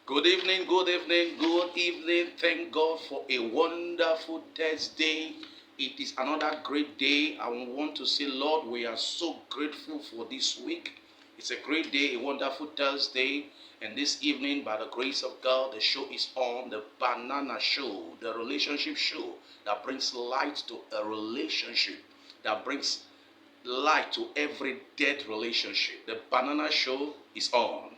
Good evening, good evening, good evening. Thank God for a wonderful Thursday. It is another great day. I want to say, Lord, we are so grateful for this week. It's a great day, a wonderful Thursday. And this evening, by the grace of God, the show is on, the Banana Show, the relationship show that brings light to a relationship, that brings light to every dead relationship. The Banana Show is on.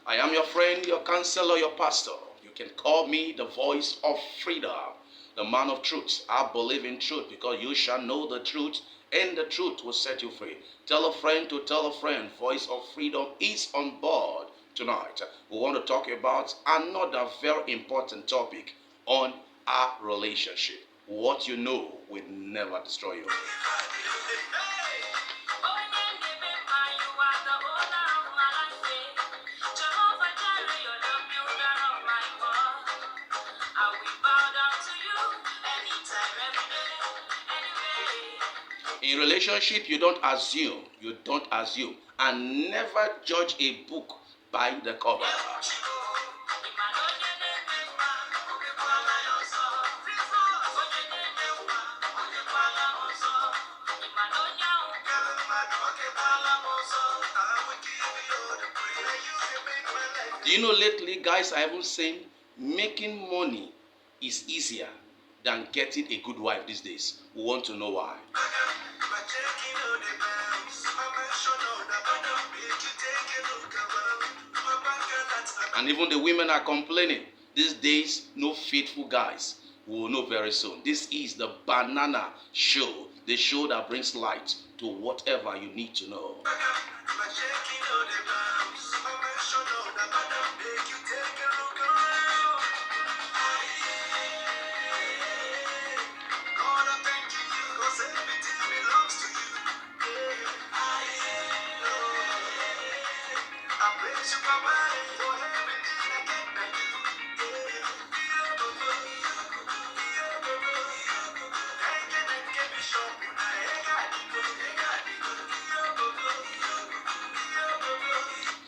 I am your friend, your counselor, your pastor. You can call me the voice of freedom, the man of truth. I believe in truth because you shall know the truth and the truth will set you free. Tell a friend to tell a friend, voice of freedom is on board tonight. We want to talk about another very important topic on our relationship. What you know will never destroy you. In relationship, you don't assume, and never judge a book by the cover. Do you know lately, guys, I haven't seen making money is easier than getting a good wife these days. We want to know why. And even the women are complaining. These days, no faithful guys. We will know very soon. This is the Banana Show, the show that brings light to whatever you need to know.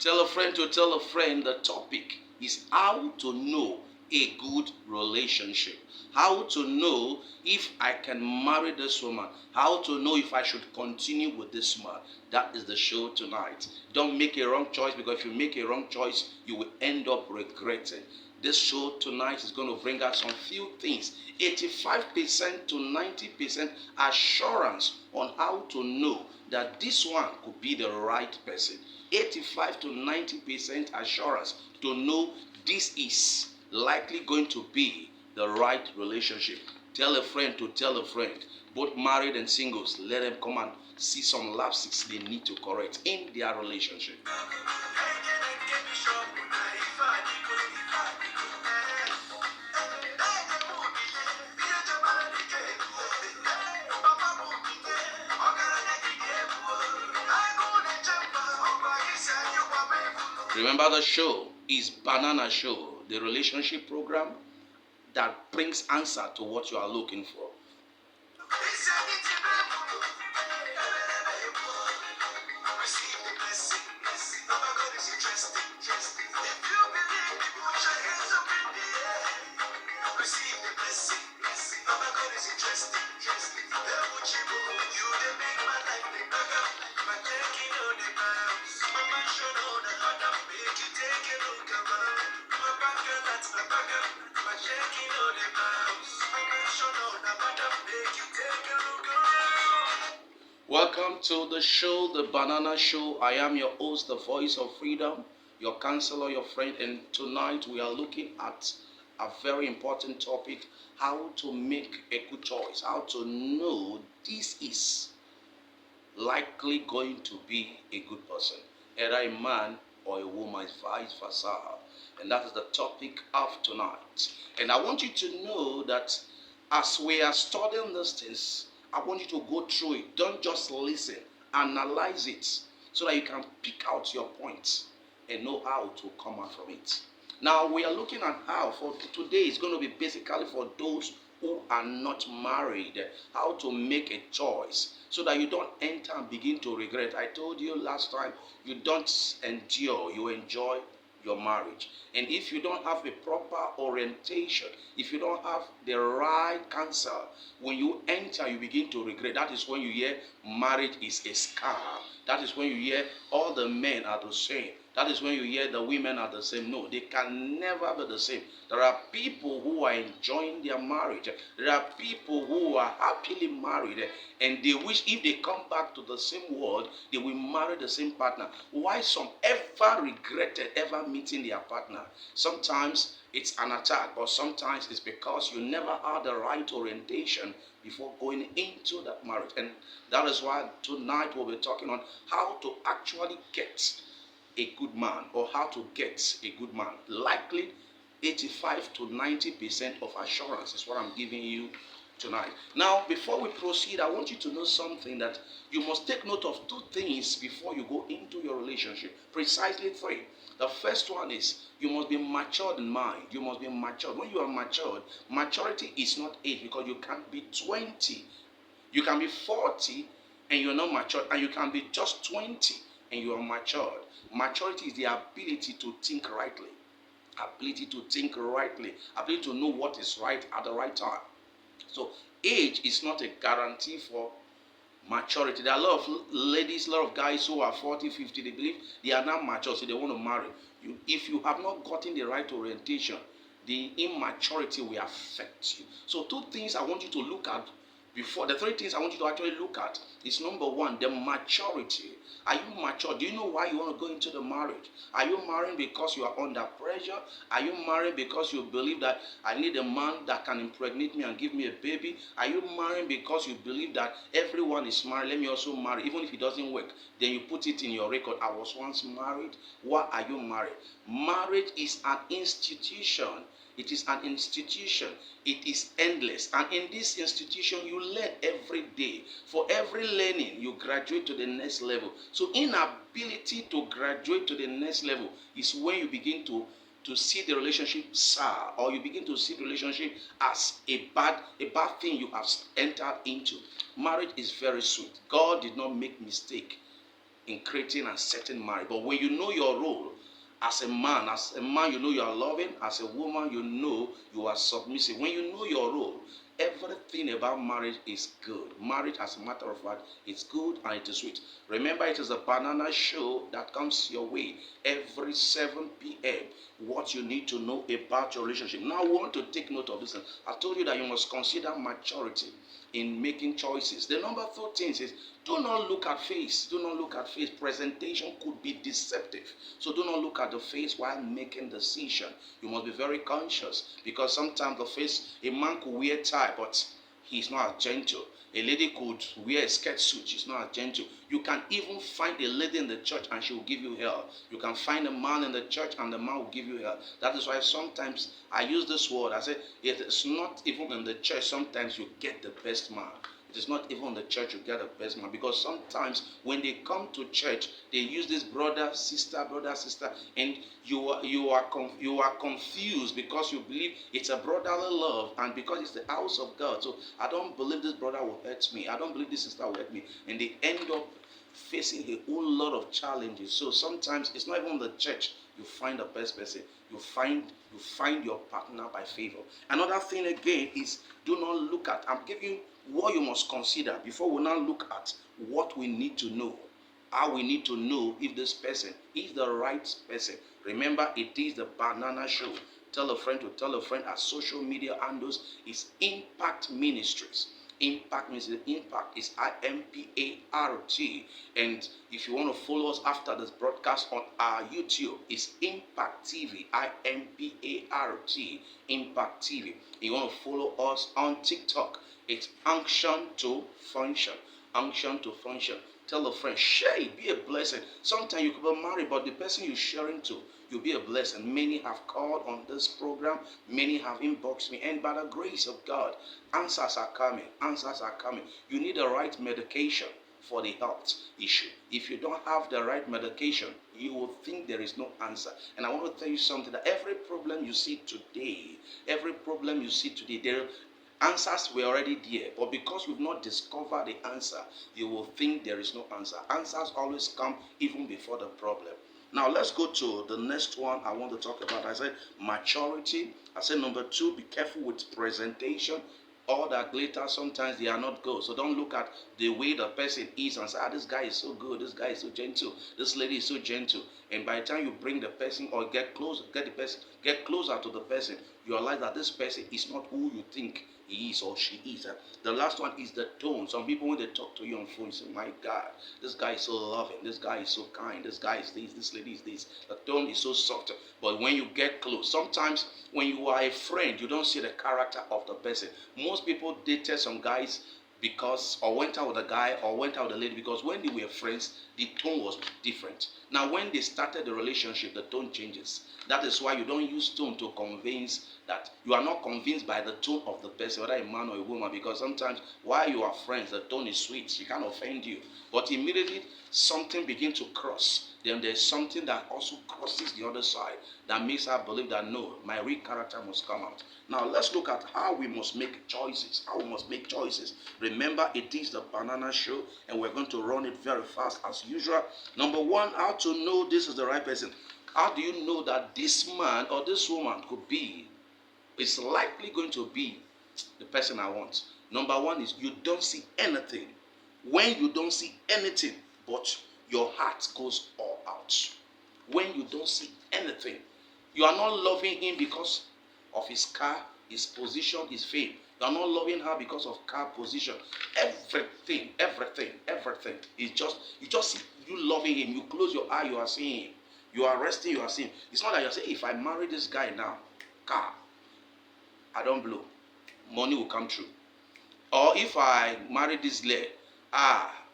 Tell a friend to tell a friend. The topic is how to know a good relationship. How to know if I can marry this woman. How to know if I should continue with this man. That is the show tonight. Don't make a wrong choice, because if you make a wrong choice, you will end up regretting. This show tonight is going to bring us some few things. 85% to 90% assurance on how to know that this one could be the right person. 85 to 90% assurance to know this is likely going to be the right relationship. Tell a friend to tell a friend. Both married and singles, let them come and see some lapses they need to correct in their relationship. Remember, the show is Banana Show, the relationship program that brings answer to what you are looking for. Welcome to the show, the Banana Show. I am your host, the voice of freedom, your counselor, your friend, and tonight we are looking at a very important topic: how to make a good choice, how to know this is likely going to be a good person, either a man or a woman, vice versa. And that is the topic of tonight. And I want you to know that as we are studying these things, I want you to go through it. Don't just listen, analyze it. so that you can pick out your points and know how to come out from it. Now we are looking at how for today is going to be basically for those who are not married, how to make a choice so that you don't enter and begin to regret. I told you last time, you don't endure, you enjoy your marriage. And if you don't have a proper orientation, if you don't have the right counsel, when you enter, you begin to regret. That is when you hear marriage is a scam. That is when you hear all the men are the same. That is when you hear the women are the same. No, they can never be the same. There are people who are enjoying their marriage. There are people who are happily married, and they wish if they come back to the same world, they will marry the same partner. Why some ever regretted ever meeting their partner? Sometimes it's an attack, but sometimes it's because you never had the right orientation before going into that marriage. And that is why tonight we'll be talking on how to actually get a good man, or how to get a good man. Likely 85 to 90% of assurance is what I'm giving you tonight. Now, before we proceed, I want you to know something, that you must take note of two things before you go into your relationship. Precisely three. The first one is you must be matured in mind. You must be matured. When you are matured, maturity is not age, because you can be 20, you can be 40 and you're not matured, and you can be just 20 and you are matured. Maturity is the ability to think rightly, ability to think rightly, ability to know what is right at the right time. So age is not a guarantee for maturity. There are a lot of ladies, a lot of guys who are 40, 50, they believe they are not mature, so they want to marry. If you have not gotten the right orientation, the immaturity will affect you. So two things I want you to look at before, the three things I want you to actually look at is number one, the maturity. Are you mature? Do you know why you want to go into the marriage? Are you marrying because you are under pressure? Are you marrying because you believe that I need a man that can impregnate me and give me a baby? Are you marrying because you believe that everyone is married, let me also marry, even if it doesn't work? Then you put it in your record, I was once married. Why are you married? Marriage is an institution. It is an institution. It is endless. And in this institution, you learn every day. For every learning, you graduate to the next level. So inability to graduate to the next level is when you begin to see the relationship sour, or you begin to see the relationship as a bad thing you have entered into. Marriage is very sweet. God did not make mistake in creating and setting marriage. But when you know your role, as a man, you know you are loving. As a woman, you know you are submissive. When you know your role, everything about marriage is good. Marriage, as a matter of fact, is good and it is sweet. Remember, it is a banana show that comes your way every 7 p.m. What you need to know about your relationship. Now, I want to take note of this. I told you that you must consider maturity in making choices. The number 13 is do not look at face. Do not look at face. Presentation could be deceptive. So do not look at the face while making decision. You must be very conscious, because sometimes the face, a man could wear tie, but he's not as gentle. A lady could wear a skirt suit, she's not as gentle. You can even find a lady in the church and she will give you hell. You can find a man in the church and the man will give you hell. That is why sometimes I use this word. I say it's not even in the church. Sometimes you get the best man. It is not even in the church you get the best man, because sometimes when they come to church, they use this brother, sister, and you are confused because you believe it's a brotherly love, and because it's the house of God. So I don't believe this brother will hurt me. I don't believe this sister will hurt me, and they end up facing a whole lot of challenges. So sometimes it's not even in the church you find the best person. You find your partner by favor. Another thing again is do not look at. I'm giving you what you must consider before we now look at what we need to know. How we need to know if this person is the right person. Remember, it is the banana show. Tell a friend to tell a friend. Our social media handles is Impact Ministries. Impact Ministries. Impact is IMPART. And if you want to follow us after this broadcast on our YouTube, it's Impact TV. IMPART. Impact TV. You want to follow us on TikTok, it's Unction to Function. Unction to Function. Tell a friend, share it, be a blessing. Sometimes you could be married, but the person you're sharing to, you'll be a blessing. Many have called on this program, many have inboxed me, and by the grace of God, answers are coming. Answers are coming. You need the right medication for the health issue. If you don't have the right medication, you will think there is no answer. And I want to tell you something, that every problem you see today, there answers were already there, but because you've not discovered the answer, you will think there is no answer. Answers always come even before the problem. Now let's go to the next one I want to talk about. I said maturity. I said number 2, be careful with presentation. All that glitter, sometimes they are not good. So don't look at the way the person is and say, this guy is so good, this guy is so gentle, this lady is so gentle. And by the time you bring the person or get closer to the person, you realize that this person is not who you think he is or she is. The last one is the tone. Some people, when they talk to you on phone, say, my God, this guy is so loving, this guy is so kind, this guy is this lady is this. The tone is so soft. But when you get close, sometimes when you are a friend, you don't see the character of the person. Most people dated some guys or went out with a guy or went out with a lady because when they were friends, the tone was different. Now, when they started the relationship, the tone changes. That is why you don't use tone to convince that. You are not convinced by the tone of the person, whether a man or a woman, because sometimes while you are friends, the tone is sweet. She can't offend you. But immediately something begins to cross. Then there's something that also crosses the other side that makes her believe that no, my real character must come out. Now let's look at how we must make choices. Remember, it is the banana show, and we're going to run it very fast as usual. Number 1, how to know this is the right person. How do you know that this man or this woman is likely going to be the person I want? Number 1 is you don't see anything. When you don't see anything, but your heart goes all out. When you don't see anything, you are not loving him because of his car, his position, his fame. You are not loving her because of car, position. Everything. You just see you loving him. You close your eye, you are seeing him. You are resting, you are seeing him. It's not that you're saying, if I marry this guy now, car, I don't blow. Money will come through. Or if I marry this lady,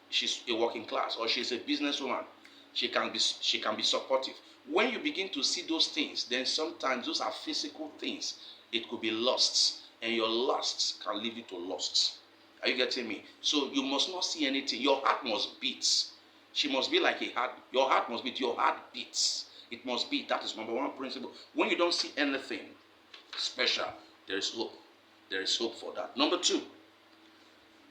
she's a working class, or she's a businesswoman, she can be supportive. When you begin to see those things, then sometimes those are physical things. It could be lusts, and your lusts can lead you to lusts. Are you getting me? So you must not see anything. Your heart must beat. She must be like a heart. Your heart must beat. Your heart beats. It must beat. That is number 1 principle. When you don't see anything special, there is hope. There is hope for that. Number 2,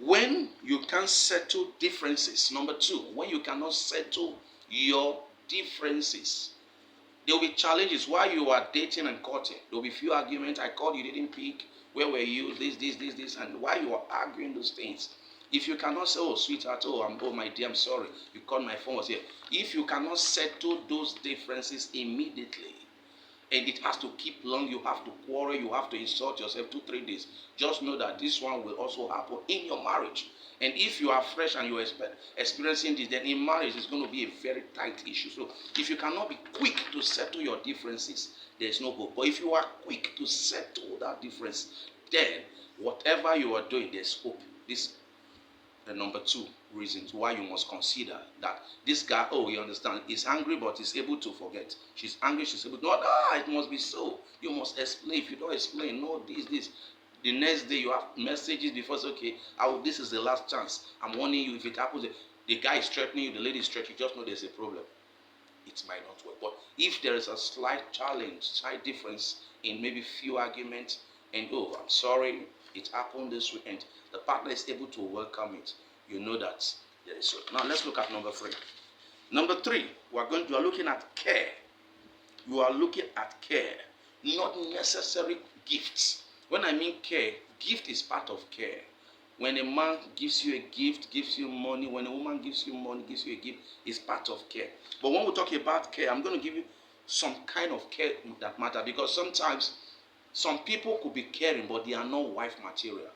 when you can't settle differences. Number 2, when you cannot settle your differences, there will be challenges while you are dating and courting. There will be few arguments. I called, you didn't pick. Where were you? This. And while you are arguing those things, if you cannot say, oh, sweetheart, oh, my dear, I'm sorry, you called, my phone was here. If you cannot settle those differences immediately, and it has to keep long, you have to quarrel, you have to insult yourself 2-3 days, just know that this one will also happen in your marriage. And if you are fresh and you are experiencing this, then in marriage it's going to be a very tight issue. So if you cannot be quick to settle your differences, there's no hope. But if you are quick to settle that difference, then whatever you are doing, there's hope. This the number 2 reasons why you must consider that this guy, you understand, is angry but is able to forget. She's angry, she's able to, it must be so. You must explain. If you don't explain, no, this. The next day you have messages before, it's okay, this is the last chance. I'm warning you, if it happens, the guy is threatening you, the lady is threatening you, just know there's a problem. It might not work. But if there is a slight challenge, slight difference in maybe few arguments, and I'm sorry, it happened this way, and the partner is able to welcome it, you know that there is hope. Now let's look at number 3. Number 3, you are looking at care. You are looking at care, not necessary gifts. When I mean care, gift is part of care. When a man gives you a gift, gives you money, when a woman gives you money, gives you a gift, it's part of care. But when we talk about care, I'm going to give you some kind of care that matter, because sometimes some people could be caring, but they are not wife material.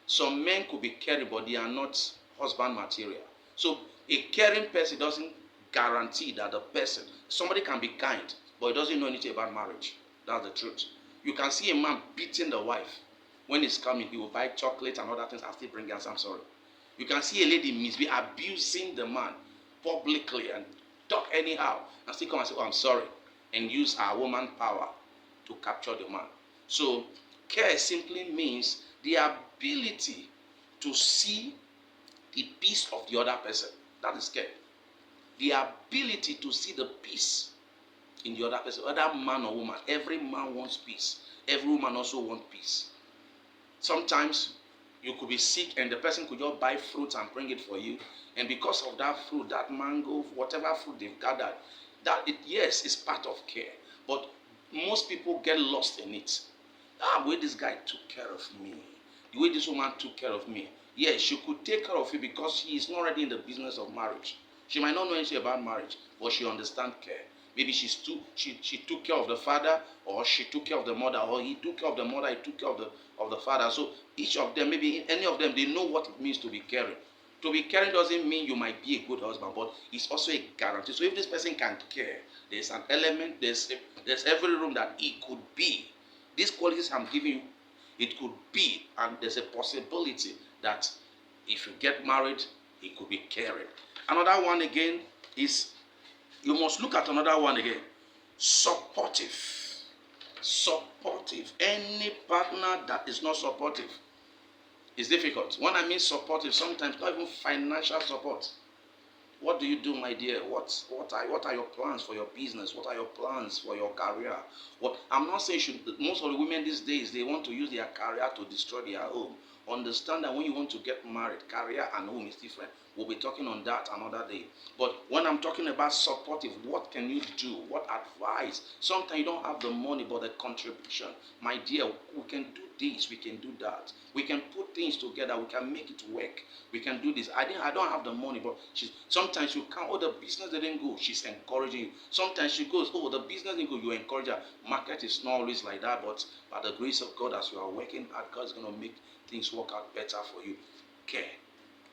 Some men could be caring, but they are not husband material. So a caring person doesn't guarantee that the person, somebody can be kind, but he doesn't know anything about marriage. That's the truth. You can see a man beating the wife. When he's coming, he will buy chocolate and other things and still bring us, I'm sorry. You can see a lady abusing the man publicly and talk anyhow and still come and say, I'm sorry, and use our woman power to capture the man. So care simply means the ability to see the peace of the other person. That is care. The ability to see the peace in the other person, whether man or woman. Every man wants peace. Every woman also wants peace. Sometimes you could be sick and the person could just buy fruit and bring it for you. And because of that fruit, that mango, whatever fruit they've gathered, yes, is part of care. But most people get lost in it. The way this guy took care of me, the way this woman took care of me. Yes, she could take care of you because she is not already in the business of marriage. She might not know anything about marriage, but she understands care. Maybe she took care of the father, or she took care of the mother, or he took care of the mother, he took care of the father. So each of them, maybe any of them, they know what it means to be caring. To be caring doesn't mean you might be a good husband, but it's also a guarantee. So if this person can care, there's an element, there's every room that it could be. These qualities I'm giving you, it could be, and there's a possibility that if you get married, it could be caring. Another one again is, you must look at another one again. Supportive. Supportive. Any partner that is not supportive is difficult. When I mean supportive, sometimes not even financial support. What do you do, my dear? What are your plans for your business? What are your plans for your career? I'm not saying most of the women these days, they want to use their career to destroy their home. Understand that when you want to get married, career and home is different. We'll be talking on that another day. But when I'm talking about supportive, what can you do? What advice? Sometimes you don't have the money, but the contribution. My dear, we can do this, we can do that. We can put things together, we can make it work. We can do this. I don't have the money, but sometimes you can't. Oh, the business didn't go. She's encouraging you. Sometimes she goes, oh, the business didn't go. You encourage her. Market is not always like that, but by the grace of God, as you are working hard, God's going to make things work out better for you. Care.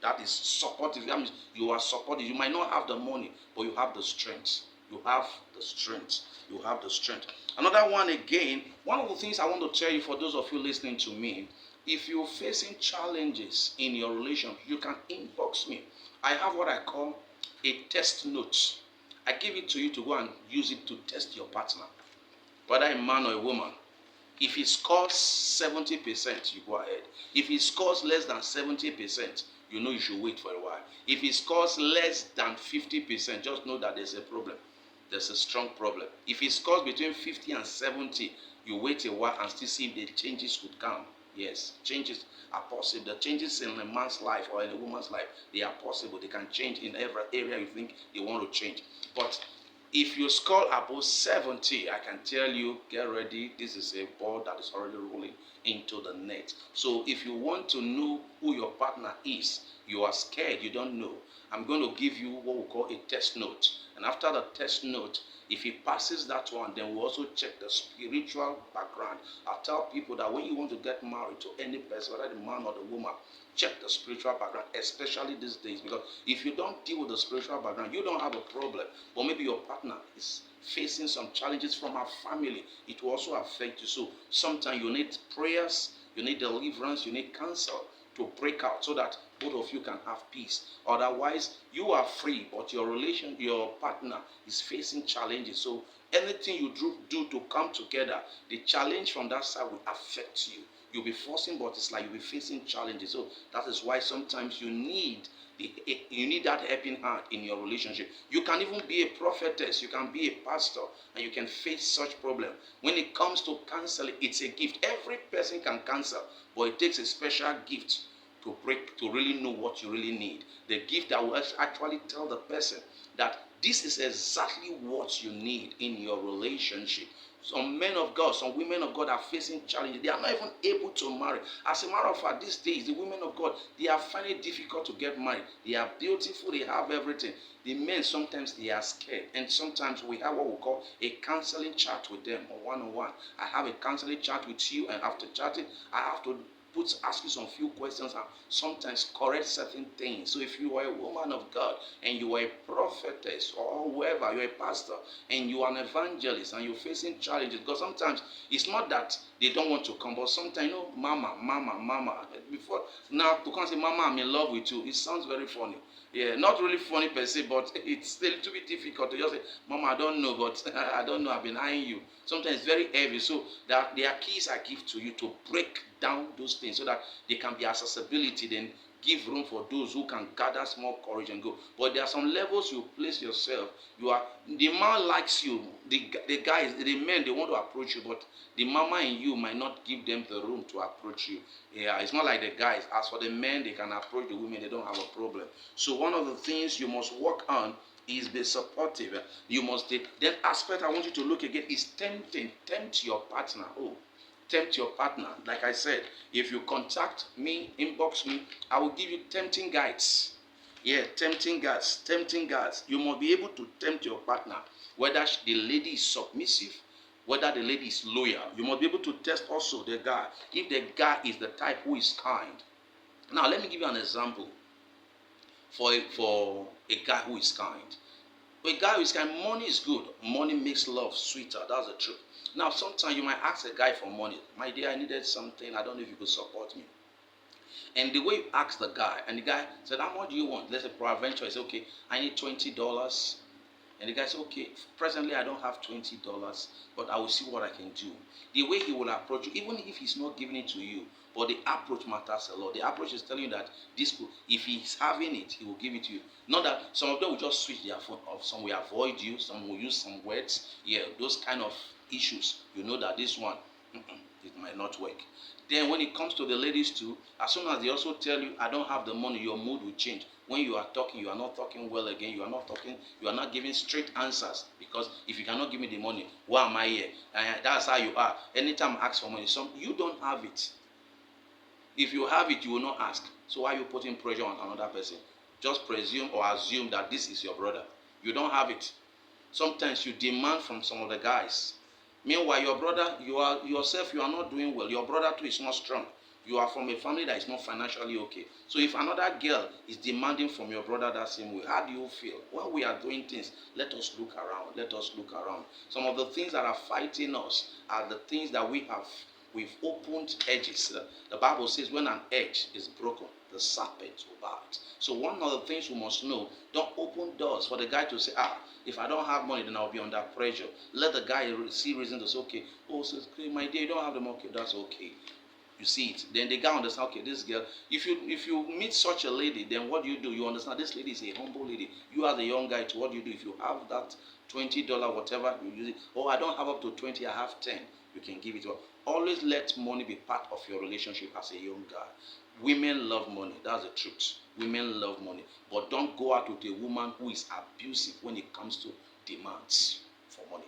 That is supportive. That means you are supportive. You might not have the money, but you have the strength. You have the strength. You have the strength. Another one again, one of the things I want to tell you, for those of you listening to me, if you're facing challenges in your relationship, you can inbox me. I have what I call a test note. I give it to you to go and use it to test your partner, whether a man or a woman. If he scores 70%, you go ahead. If he scores less than 70%, you know you should wait for a while. If he scores less than 50%, just know that there's a problem. There's a strong problem. If he scores between 50 and 70, you wait a while and still see if the changes could come. Yes, changes are possible. The changes in a man's life or in a woman's life, they are possible. They can change in every area you think they want to change. But if you score above 70, I can tell you, get ready. This is a ball that is already rolling into the net. So if you want to know who your partner is, you are scared, you don't know, I'm going to give you what we call a test note. And after the test note, if he passes that one, then we'll also check the spiritual background. I tell people that when you want to get married to any person, whether the man or the woman, check the spiritual background, especially these days. Because if you don't deal with the spiritual background, you don't have a problem. But maybe your partner is facing some challenges from her family. It will also affect you. So sometimes you need prayers, you need deliverance, you need counsel to break out so that both of you can have peace. Otherwise, you are free, but your partner is facing challenges. So anything you do to come together, the challenge from that side will affect you. You'll be forcing, but it's like you'll be facing challenges. So that is why sometimes you need that helping hand in your relationship. You can even be a prophetess, you can be a pastor, and you can face such problem. When it comes to counseling, it's a gift. Every person can counsel, but it takes a special gift to really know what you really need. The gift that will actually tell the person that this is exactly what you need in your relationship. Some men of God, some women of God are facing challenges. They are not even able to marry. As a matter of fact, these days, the women of God, they are finding it difficult to get married. They are beautiful, they have everything. The men, sometimes they are scared. And sometimes we have what we call a counseling chat with them, or one-on-one. I have a counseling chat with you, and after chatting, I have to ask you some few questions and sometimes correct certain things. So if you are a woman of God and you are a prophetess or whoever, you're a pastor and you are an evangelist and you're facing challenges, because sometimes it's not that they don't want to come, but sometimes, mama. Before now, to come say, mama, I'm in love with you, it sounds very funny. Yeah, not really funny per se, but it's a little bit difficult to just say, mama, I don't know, but I don't know, I've been eyeing you. Sometimes it's very heavy. So that there are keys I give to you to break down those things so that they can be accessibility. Then give room for those who can gather small courage and go. But there are some levels you place yourself. You are the man likes you. The guys, the men, they want to approach you, but the mama in you might not give them the room to approach you. Yeah, it's not like the guys. As for the men, they can approach the women. They don't have a problem. So one of the things you must work on is be supportive. You must. That aspect I want you to look again is tempting. Tempt your partner. Oh, tempt your partner. Like I said, if you contact me, inbox me, I will give you tempting guides. Yeah, tempting guides, tempting guides. You must be able to tempt your partner, whether the lady is submissive, whether the lady is loyal. You must be able to test also the guy, if the guy is the type who is kind. Now, let me give you an example for a guy who is kind. A guy who is kind, money is good. Money makes love sweeter. That's the truth. Now, sometimes you might ask a guy for money. My dear, I needed something. I don't know if you could support me. And the way you ask the guy, and the guy said, how much do you want? Let's say, peradventure, I say, okay, I need $20. And the guy said, okay, presently I don't have $20, but I will see what I can do. The way he will approach you, even if he's not giving it to you, but the approach matters a lot. The approach is telling you that this, if he's having it, he will give it to you. Not that some of them will just switch their phone off. Some will avoid you. Some will use some words. Yeah, those kind of issues. You know that this one, it might not work. Then when it comes to the ladies too, as soon as they also tell you, I don't have the money, your mood will change. When you are talking, you are not talking well again. You are not giving straight answers. Because if you cannot give me the money, why am I here? And that's how you are. Anytime I ask for money, you don't have it. If you have it, you will not ask. So why are you putting pressure on another person? Just presume or assume that this is your brother. You don't have it. Sometimes you demand from some of the guys. Meanwhile, your brother, you are not doing well. Your brother too is not strong. You are from a family that is not financially okay. So if another girl is demanding from your brother that same way, how do you feel? When we are doing things, let us look around. Let us look around. Some of the things that are fighting us are the things that we've opened edges. The Bible says when an edge is broken, the serpent will bite. So one of the things we must know, don't open doors for the guy to say, if I don't have money, then I'll be under pressure. Let the guy see reason to say, okay, so my dear, you don't have the money, okay, that's okay. You see it. Then the guy understands, okay, this girl, if you meet such a lady, then what do? You understand this lady is a humble lady. You as a young guy, what do you do? If you have that $20, whatever, you use it. I don't have up to 20, I have 10. You can give it to her. Always let money be part of your relationship as a young guy. Women love money. That's the truth. Women love money. But don't go out with a woman who is abusive when it comes to demands for money.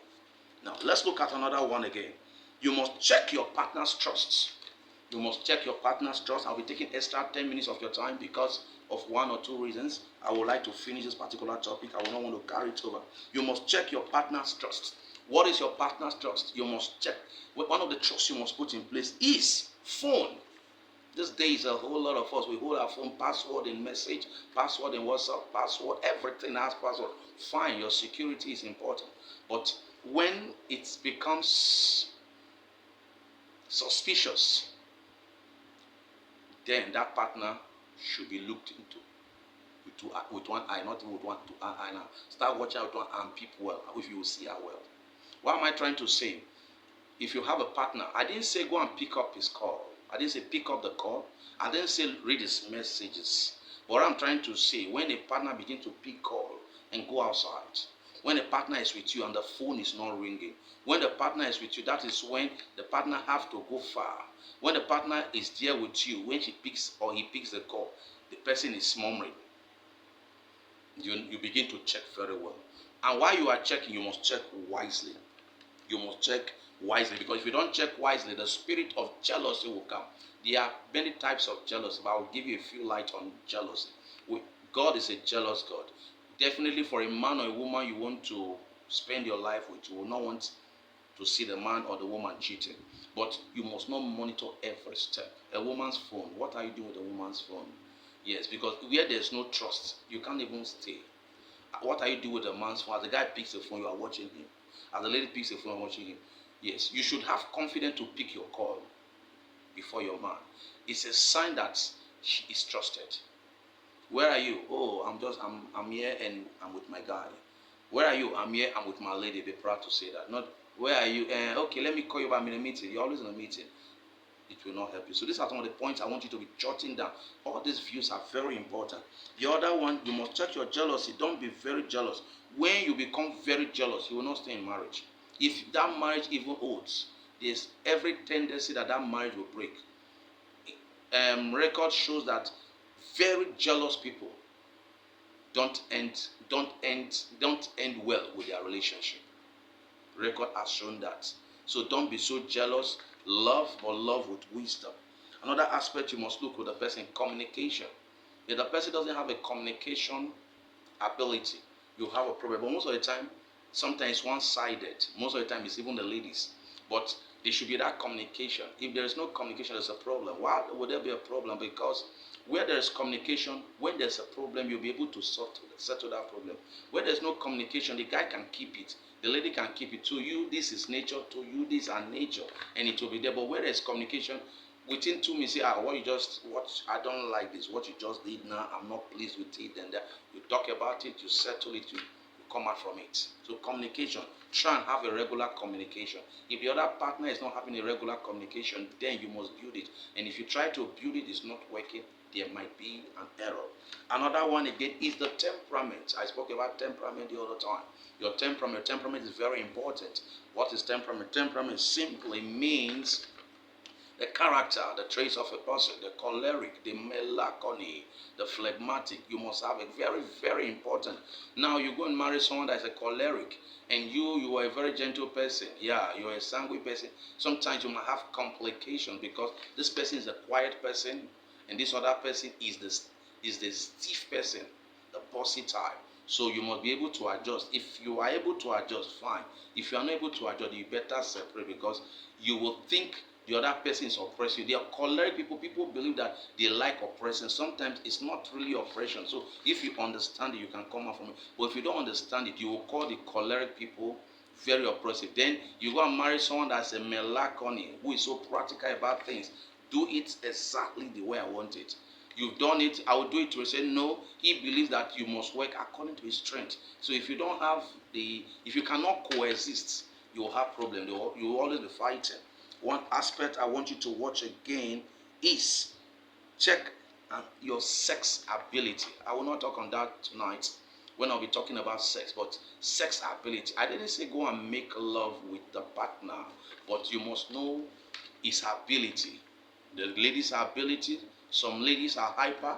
Now, let's look at another one again. You must check your partner's trust. You must check your partner's trust. I'll be taking extra 10 minutes of your time because of one or two reasons. I would like to finish this particular topic. I will not want to carry it over. You must check your partner's trust. What is your partner's trust? You must check. One of the trusts you must put in place is phone. These days, a whole lot of us, we hold our phone password in message, password in WhatsApp, password, everything has password. Fine, your security is important. But when it becomes suspicious, then that partner should be looked into with one eye, not even with one eye now. Start watching out and peep well, if you will see her well. What am I trying to say? If you have a partner, I didn't say go and pick up his call. I didn't say pick up the call. I didn't say read his messages. What I'm trying to say, when a partner begins to pick call and go outside, when a partner is with you and the phone is not ringing, when the partner is with you, that is when the partner have to go far. When the partner is there with you, when he picks the call, the person is murmuring. You begin to check very well. And while you are checking, you must check wisely. You must check wisely, because if you don't check wisely, the spirit of jealousy will come. There are many types of jealousy, but I will give you a few light on jealousy. God is a jealous God. Definitely for a man or a woman you want to spend your life with, you will not want to see the man or the woman cheating. But you must not monitor every step. A woman's phone, what are you doing with a woman's phone? Yes, because where there's no trust, you can't even stay. What are you doing with a man's phone? As the guy picks the phone, you are watching him. As the lady picks the phone, watching him. Yes, you should have confidence to pick your call before your man. It's a sign that she is trusted. Where are you? I'm here and I'm with my guy. Where are you? I'm here, I'm with my lady. Be proud to say that. Not, where are you? Okay, let me call you back. I'm in a meeting. You're always in a meeting. it will not help you. So these are some of the points I want you to be jotting down. All these views are very important. The other one, you must check your jealousy. Don't be very jealous. When you become very jealous, you will not stay in marriage. If that marriage even holds, there's every tendency that that marriage will break. Record shows that very jealous people don't end well with their relationship. Record has shown that. So don't be so jealous. Love, but love with wisdom. Another aspect you must look with the person, communication. If the person doesn't have a communication ability, you have a problem. But most of the time, sometimes one-sided. Most of the time, it's even the ladies. But there should be that communication. If there is no communication, there's a problem. Why would there be a problem? Because where there is communication, when there's a problem, you'll be able to settle that problem. Where there's no communication, the guy can keep it. The lady can keep it. To you, this is nature. To you, this is nature. And it will be there. But where there's communication, within 2 minutes, say, what I don't like this, what you just did now, I'm not pleased with it, and you talk about it, you settle it, you come out from it. So communication, try and have a regular communication. If the other partner is not having a regular communication, then you must build it. And if you try to build it, it's not working, there might be an error. Another one again is the temperament. I spoke about temperament the other time. Your temperament is very important. What is temperament? Temperament simply means the character, the traits of a person, the choleric, the melancholy, the phlegmatic. You must have it. Very, very important. Now you go and marry someone that is a choleric, and you are a very gentle person. Yeah, you are a sanguine person. Sometimes you might have complications because this person is a quiet person, and this other person is the stiff person, the bossy type. So you must be able to adjust. If you are able to adjust, fine. If you are not able to adjust, you better separate, because you will think the other person is oppressing you. They are choleric people. People believe that they like oppression. Sometimes it's not really oppression. So if you understand it, you can come out from it. But if you don't understand it, you will call the choleric people very oppressive. Then you go and marry someone that's a melancholy, who is so practical about things. Do it exactly the way I want it. You've done it, I will do it to say no. He believes that you must work according to his strength. So if you cannot coexist, you will have problems. You will always be fighting. One aspect I want you to watch again is check your sex ability. I will not talk on that tonight when I'll be talking about sex, but sex ability. I didn't say go and make love with the partner, but you must know his ability. The ladies' ability. Some ladies are hyper,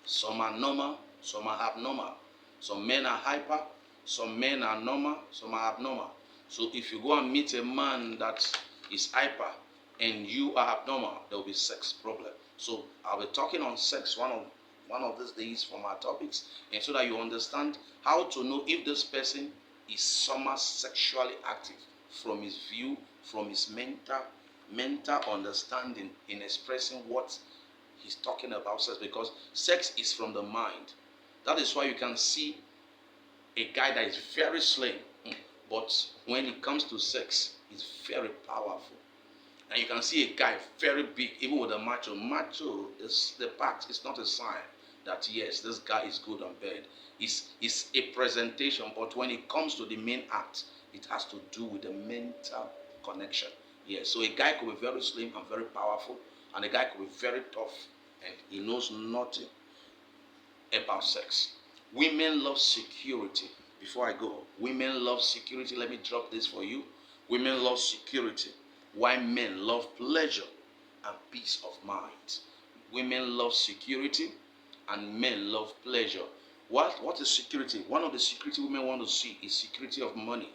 some are normal, some are abnormal. Some men are hyper, some men are normal, some are abnormal. So if you go and meet a man that is hyper and you are abnormal, there will be sex problem. So I'll be talking on sex one of these days from our topics, and so that you understand how to know if this person is somehow sexually active from his view, from his mental understanding in expressing what he's talking about sex, because sex is from the mind. That is why you can see a guy that is very slim, but when it comes to sex, he's very powerful. And you can see a guy very big, even with a macho. Macho is the part. It's not a sign that yes, this guy is good on bed. It's a presentation, but when it comes to the main act, it has to do with the mental connection. Yes, so a guy could be very slim and very powerful, and a guy could be very tough and he knows nothing about sex. Women love security. Before I go, women love security. Let me drop this for you. Women love security, while men love pleasure and peace of mind. Women love security and men love pleasure. What is security? One of the security women want to see is security of money.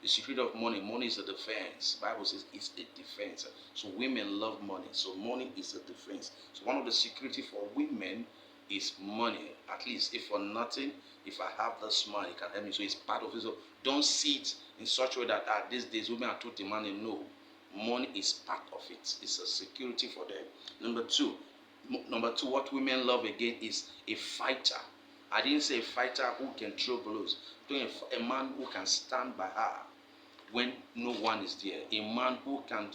The security of money. Money is a defense. Bible says it's a defense. So women love money. So money is a defense. So one of the security for women is money. At least if for nothing, if I have this money, it can help me. So it's part of it. So don't see it in such a way that these days women are too demanding. No. Money is part of it. It's a security for them. Number two, what women love again is a fighter. I didn't say a fighter who can throw blows. A man who can stand by her when no one is there. A man who can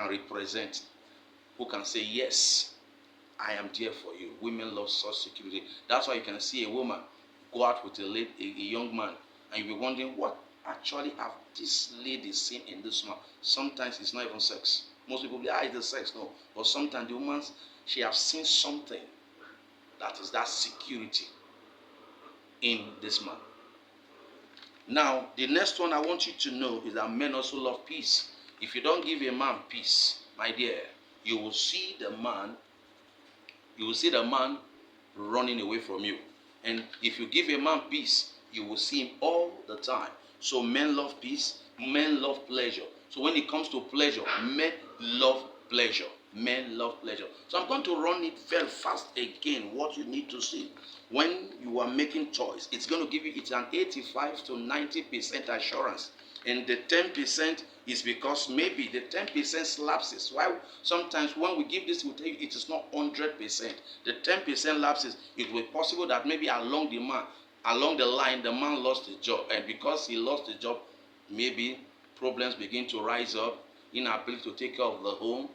represent, who can say, yes, I am there for you. Women love such security. That's why you can see a woman go out with a young man, and you'll be wondering what actually have this lady seen in this man. Sometimes it's not even sex. Most people believe, it's the sex. No. But sometimes the woman, she has seen something that is that security in this man. Now, the next one I want you to know is that men also love peace. If you don't give a man peace, my dear, you will see the man running away from you. And if you give a man peace, you will see him all the time. So men love peace, men love pleasure. So when it comes to pleasure, men love pleasure. Men love pleasure. So I'm going to run it very fast again, what you need to see. When you are making choice, it's going to give you, it's an 85 to 90% assurance. And the 10% is because maybe the 10% lapses. Why? Sometimes when we give this, we tell you it is not 100%. The 10% lapses, it will be possible that maybe along the line, the man lost his job. And because he lost his job, maybe problems begin to rise up, inability to take care of the home,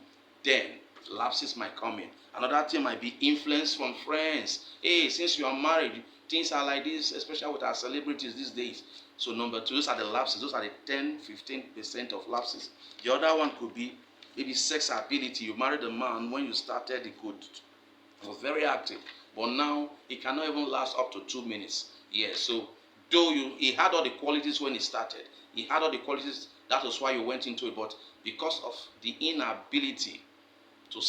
then lapses might come in. Another thing might be influence from friends. Hey, since you are married, things are like this, especially with our celebrities these days. So number two, those are the lapses. Those are the 10-15% of lapses. The other one could be maybe sex ability. You married a man, when you started, he was very active. But now, he cannot even last up to 2 minutes. Yes, so though he had all the qualities when he started. He had all the qualities, that was why you went into it. But because of the inability to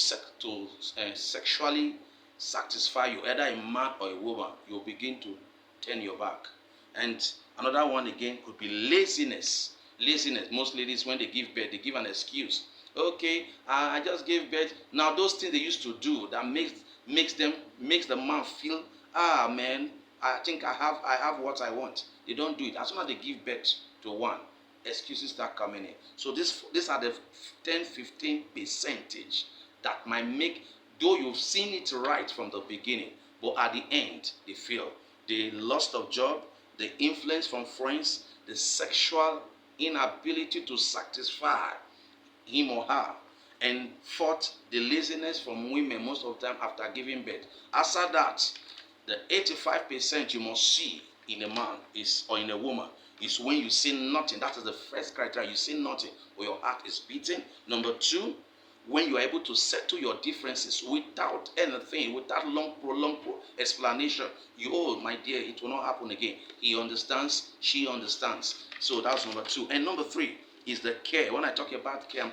sexually satisfy you, either a man or a woman, you'll begin to turn your back. And another one again could be laziness. Laziness. Most ladies, when they give birth, they give an excuse. Okay, I just gave birth. Now those things they used to do that makes the man feel, man, I think I have what I want. They don't do it. As soon as they give birth to one, excuses start coming in. So these are the 10-15% that might make, though you've seen it right from the beginning, but at the end they fail. The loss of job, the influence from friends, the sexual inability to satisfy him or her, and fourth, the laziness from women most of the time after giving birth. After that, the 85% you must see in a man or in a woman is when you see nothing. That is the first criteria. You see nothing, or your heart is beating. Number two, when you are able to settle your differences without anything, without prolonged explanation. My dear, it will not happen again. He understands, she understands. So that's number two. And number three is the care. When I talk about care,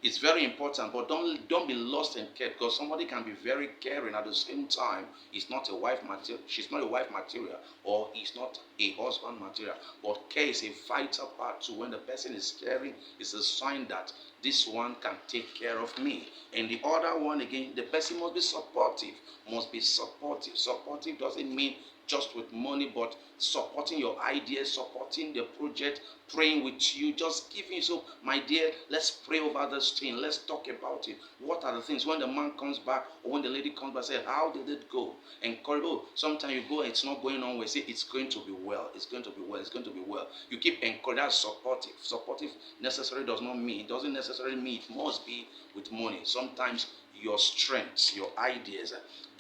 it's very important, but don't be lost in care, because somebody can be very caring at the same time. She's not a wife material, or he's not a husband material. But care is a vital part too. When the person is caring, it's a sign that this one can take care of me. And the other one again, the person must be supportive. Supportive doesn't mean just with money, but supporting your ideas, supporting the project, praying with you, just giving you. So, my dear, let's pray over this thing. Let's talk about it. What are the things? When the man comes back or when the lady comes back, say, how did it go? Encourage. Sometimes you go and it's not going on. We say, it's going to be well. It's going to be well. It's going to be well. You keep encouraging. Supportive. Supportive necessarily doesn't necessarily mean it must be with money. Sometimes your strengths, your ideas.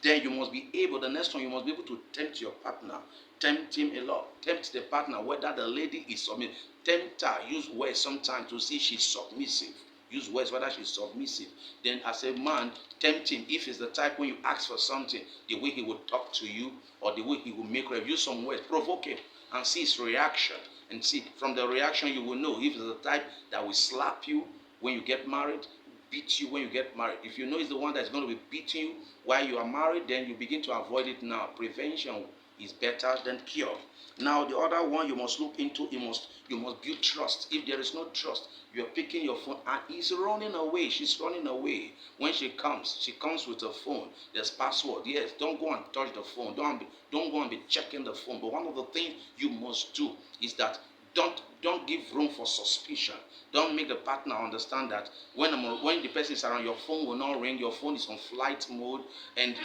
Then you must be able, the next one, you must be able to tempt your partner. Tempt him a lot. Tempt the partner, whether the lady is submissive. Tempt her. Use words sometimes to see she's submissive. Use words whether she's submissive. Then as a man, tempt him. If he's the type when you ask for something, the way he would talk to you or the way he will make review some words, provoke him and see his reaction. And see, from the reaction you will know if he's the type that will slap you when you get married, beat you when you get married. If you know he's the one that's going to be beating you while you are married, then you begin to avoid it now. Prevention is better than cure. Now the other one you must look into, you must build trust. If there is no trust, you're picking your phone and he's running away. She's running away. When she comes with a phone. There's password. Yes, don't go and touch the phone. Don't go and be checking the phone. But one of the things you must do is that don't give room for suspicion. Don't make the partner understand that when the person is around, your phone will not ring. Your phone is on flight mode, and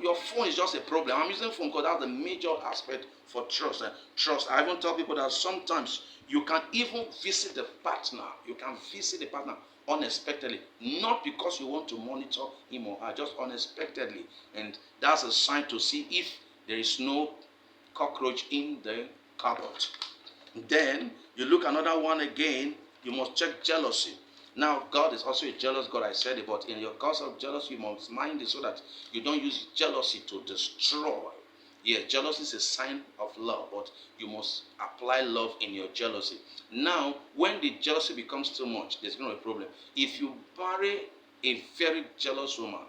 your phone is just a problem. I'm using phone because that's the major aspect for trust. Trust. I even tell people that sometimes you can even visit the partner. You can visit the partner unexpectedly, not because you want to monitor him or her, just unexpectedly, and that's a sign to see if there is no cockroach in the cupboard. Then you look another one again. You must check jealousy. Now, God is also a jealous God, I said it, but in your cause of jealousy, you must mind it so that you don't use jealousy to destroy. Yes, jealousy is a sign of love, but you must apply love in your jealousy. Now, when the jealousy becomes too much, there's going to be a problem. If you marry a very jealous woman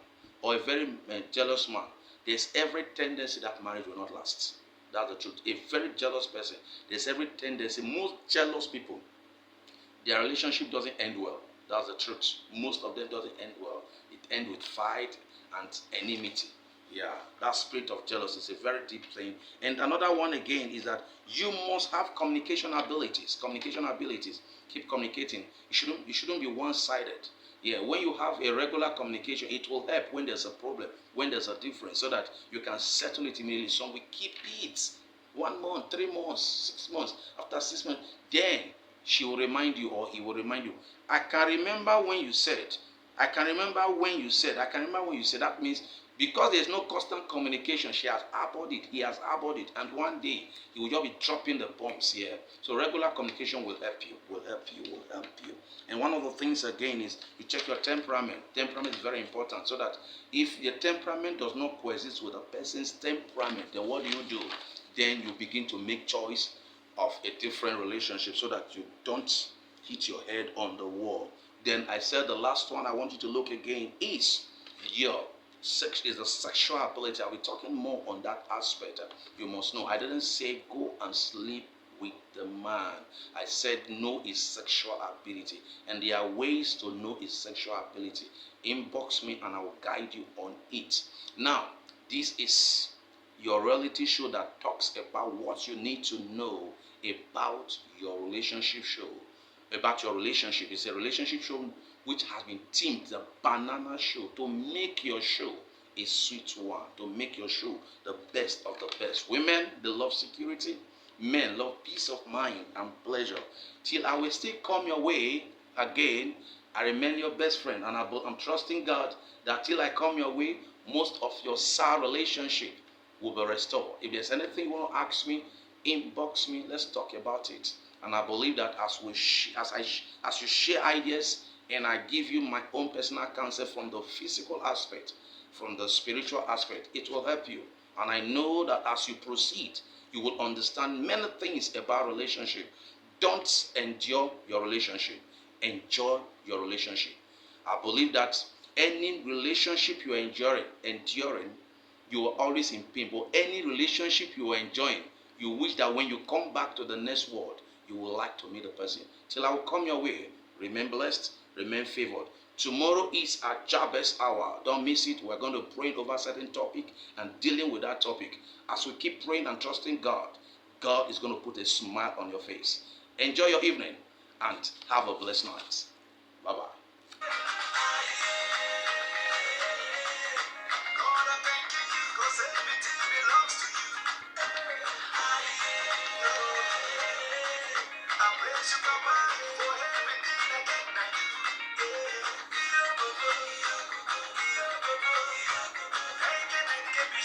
or a very jealous man, there's every tendency that marriage will not last. That's the truth. A very jealous person, there's every tendency. Most jealous people, their relationship doesn't end well. That's the truth. Most of them doesn't end well. It ends with fight and enmity. Yeah, that spirit of jealousy is a very deep thing. And another one again is that you must have communication abilities. Communication abilities. Keep communicating. You shouldn't be one-sided. Yeah, when you have a regular communication, it will help when there's a problem, when there's a difference, so that you can settle it immediately. So we keep it 1 month, 3 months, 6 months. After 6 months, then she will remind you or he will remind you. I can remember when you said. I can remember when you said. I can remember when you said. That means because there's no constant communication, she has harbored it. He has harbored it, and one day he will just be dropping the bombs here. So regular communication will help you. Will help you. Will help you. And one of the things again is you check your temperament. Temperament is very important, so that if your temperament does not coexist with a person's temperament, then what do? Then you begin to make choice of a different relationship so that you don't hit your head on the wall. Then I said the last one I want you to look again is your sex is the sexual ability. I'll be talking more on that aspect. You must know. I didn't say go and sleep with the man. I said know his sexual ability. And there are ways to know his sexual ability. Inbox me and I will guide you on it. Now, this is your reality show that talks about what you need to know about your relationship show. About your relationship. It's a relationship show which has been themed the banana show to make your show a sweet one, to make your show the best of the best. Women, they love security. Men love peace of mind and pleasure. Till I will still come your way again, I remain your best friend, and I'm trusting God that till I come your way, most of your sour relationship will be restored. If there's anything you want to ask me, inbox me. Let's talk about it. And I believe that as you share ideas and I give you my own personal counsel from the physical aspect, from the spiritual aspect, it will help you. And I know that as you proceed, you will understand many things about relationship. Don't endure your relationship. Enjoy your relationship. I believe that any relationship you are enduring, you are always in pain. But any relationship you are enjoying, you wish that when you come back to the next world, you will like to meet the person. Till I will come your way, remain blessed, remain favored. Tomorrow is our Jabez hour. Don't miss it. We're going to pray over a certain topic and dealing with that topic. As we keep praying and trusting God, God is going to put a smile on your face. Enjoy your evening and have a blessed night. Bye-bye. I praise you, Papa, for everything.